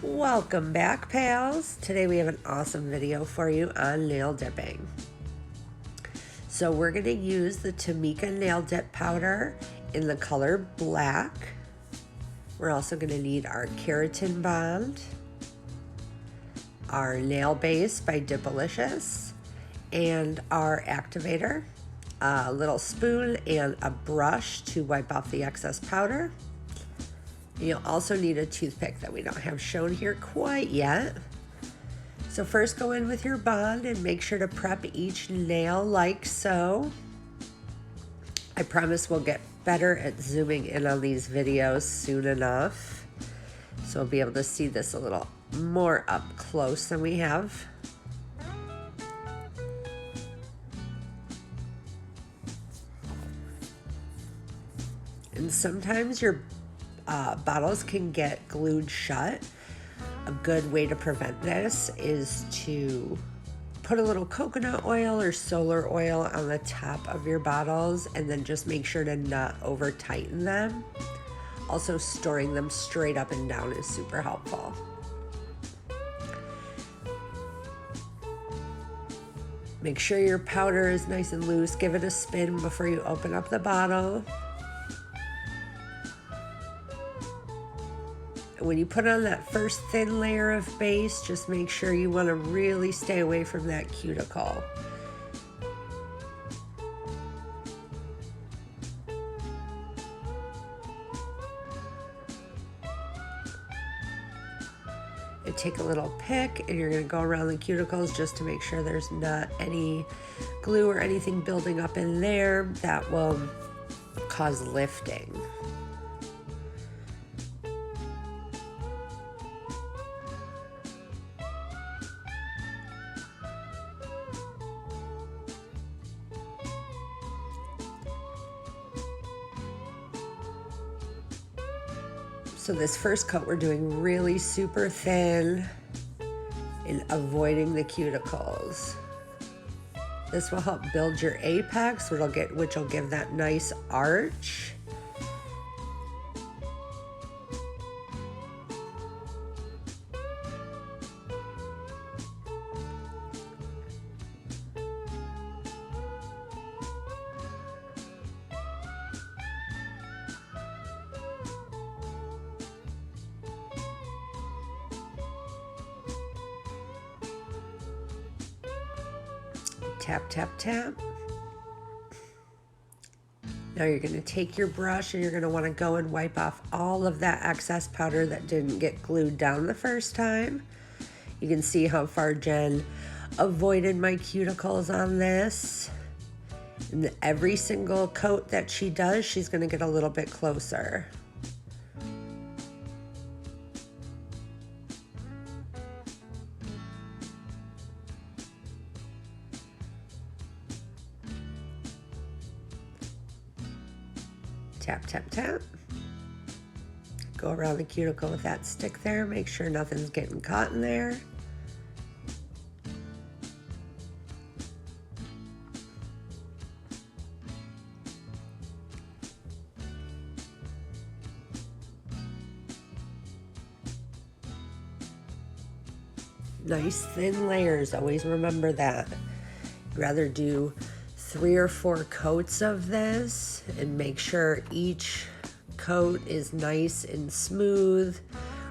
Welcome back, pals. Today we have an awesome video for you on nail dipping. So we're going to use the Tomicca nail dip powder in the color black. We're also going to need our keratin bond, our nail base by Dipalicious, and our activator, a little spoon and a brush to wipe off the excess powder. You'll also need a toothpick that we don't have shown here quite yet. So first go in with your bond and make sure to prep each nail like so. I promise we'll get better at zooming in on these videos soon enough. So we'll be able to see this a little more up close than we have. And sometimes your bottles can get glued shut. A good way to prevent this is to put a little coconut oil or solar oil on the top of your bottles and then just make sure to not over tighten them. Also, storing them straight up and down is super helpful. Make sure your powder is nice and loose. Give it a spin before you open up the bottle. When you put on that first thin layer of base, just make sure you want to really stay away from that cuticle. And take a little pick and you're going to go around the cuticles just to make sure there's not any glue or anything building up in there that will cause lifting. So this first coat we're doing really super thin and avoiding the cuticles. This will help build your apex, which will give that nice arch. Tap, tap, tap. Now you're going to take your brush and you're going to want to go and wipe off all of that excess powder that didn't get glued down the first time. You can see how far Jen avoided my cuticles on this. And every single coat that she does, she's going to get a little bit closer. Tap, tap, tap. Go around the cuticle with that stick there. Make sure nothing's getting caught in there. Nice thin layers, always remember that. I'd rather do 3 or 4 coats of this and make sure each coat is nice and smooth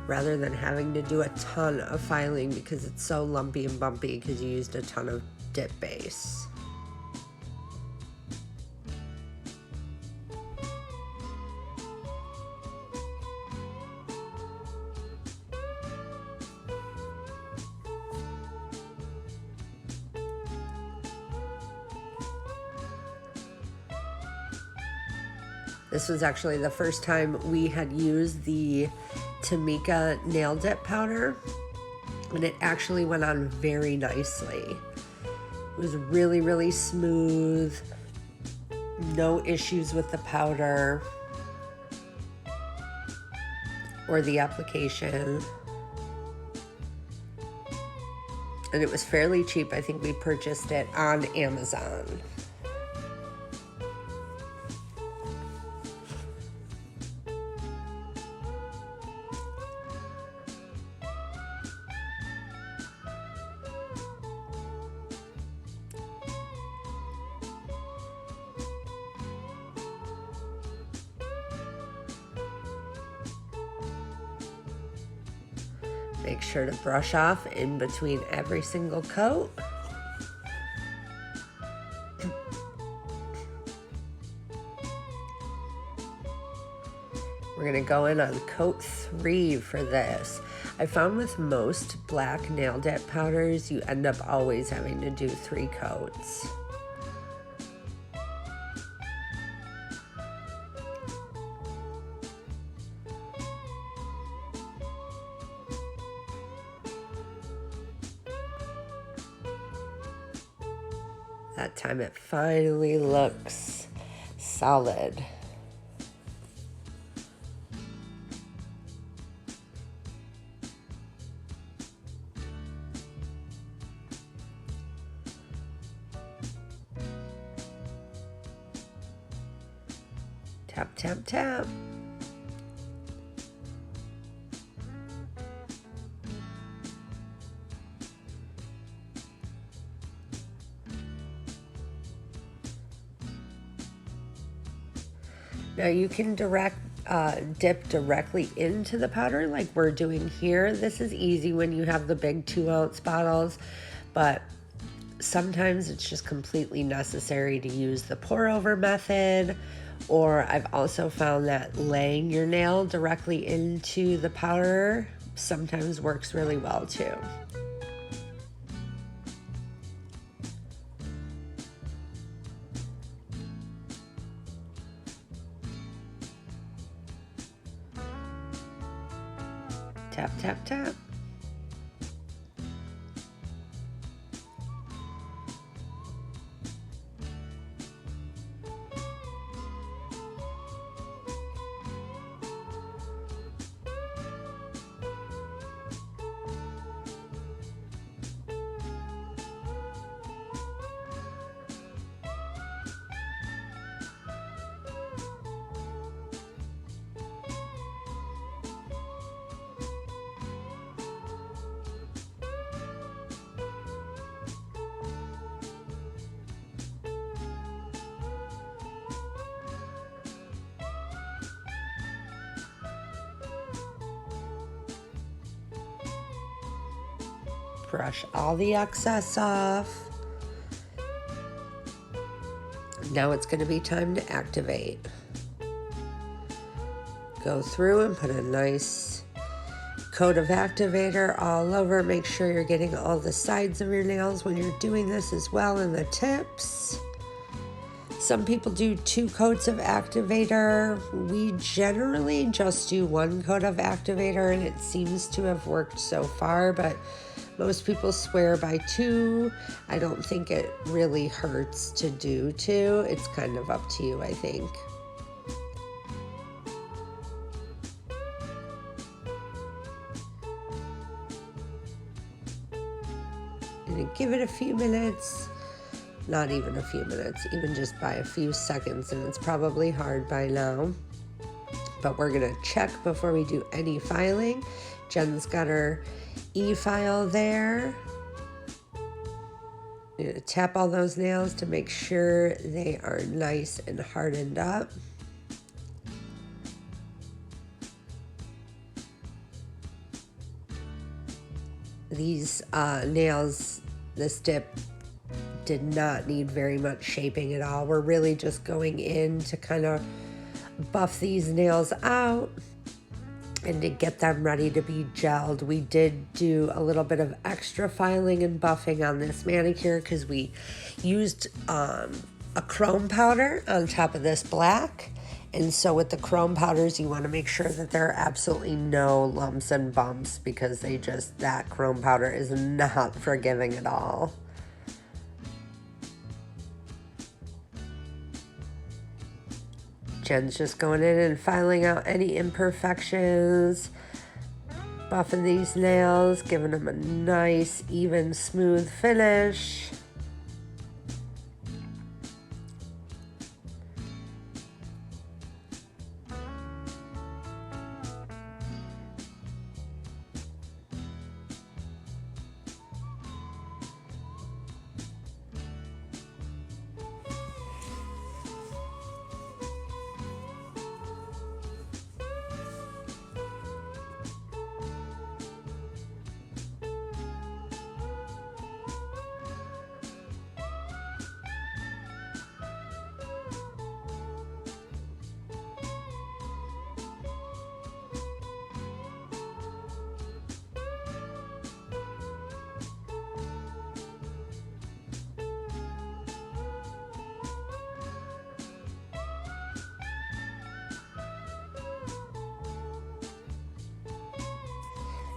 rather than having to do a ton of filing because it's so lumpy and bumpy because you used a ton of dip base. This was actually the first time we had used the Tomicca nail dip powder, and it actually went on very nicely. It was really, really smooth, no issues with the powder or the application. And it was fairly cheap. I think we purchased it on Amazon. Make sure to brush off in between every single coat. We're gonna go in on coat 3 for this. I found with most black nail dip powders, you end up always having to do 3 coats. That time it finally looks solid. Tap, tap, tap. Now you can dip directly into the powder like we're doing here. This is easy when you have the big 2-ounce bottles, but sometimes it's just completely necessary to use the pour over method. Or I've also found that laying your nail directly into the powder sometimes works really well too. Tap, tap, tap. Brush all the excess off. Now it's going to be time to activate. Go through and put a nice coat of activator all over. Make sure you're getting all the sides of your nails when you're doing this as well, and the tips. Some people do 2 coats of activator. We generally just do 1 coat of activator, and it seems to have worked so far, but most people swear by 2. I don't think it really hurts to do 2. It's kind of up to you, I think. And give it a few minutes. Not even a few minutes, even just by a few seconds, and it's probably hard by now. But we're gonna check before we do any filing. Jen's got her e-file there. You're gonna tap all those nails to make sure they are nice and hardened up. These nails, this dip did not need very much shaping at all. We're really just going in to kind of buff these nails out and to get them ready to be gelled. We did do a little bit of extra filing and buffing on this manicure because we used a chrome powder on top of this black. And so with the chrome powders, you want to make sure that there are absolutely no lumps and bumps, because that chrome powder is not forgiving at all. Jen's just going in and filing out any imperfections, buffing these nails, giving them a nice, even, smooth finish.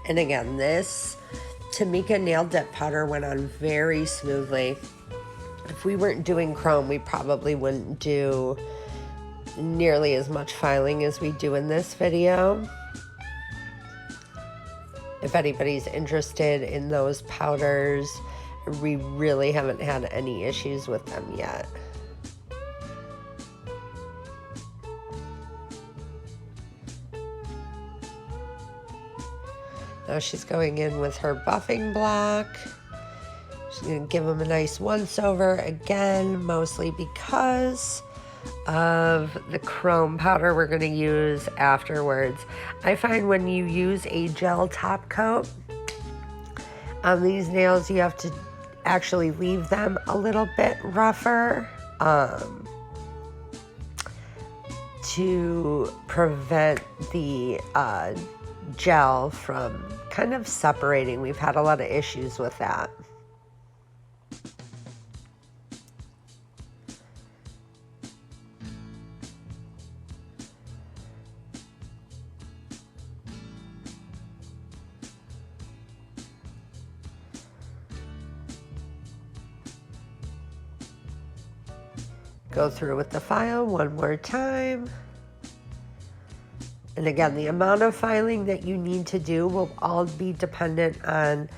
And again, this Tomicca nail dip powder went on very smoothly. If we weren't doing chrome, we probably wouldn't do nearly as much filing as we do in this video. If anybody's interested in those powders, we really haven't had any issues with them yet. Now she's going in with her buffing block. She's going to give them a nice once over again, mostly because of the chrome powder we're going to use afterwards. I find when you use a gel top coat on these nails, you have to actually leave them a little bit rougher to prevent the gel from kind of separating. We've had a lot of issues with that. Go through with the file one more time. And again, the amount of filing that you need to do will all be dependent on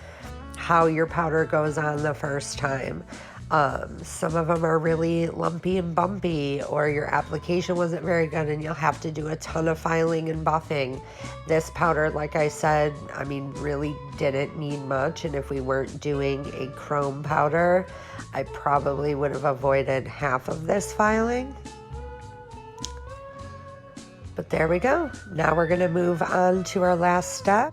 how your powder goes on the first time. Some of them are really lumpy and bumpy, or your application wasn't very good and you'll have to do a ton of filing and buffing. This powder, like I said, I mean, really didn't need much. And if we weren't doing a chrome powder, I probably would have avoided half of this filing. But there we go. Now we're going to move on to our last step.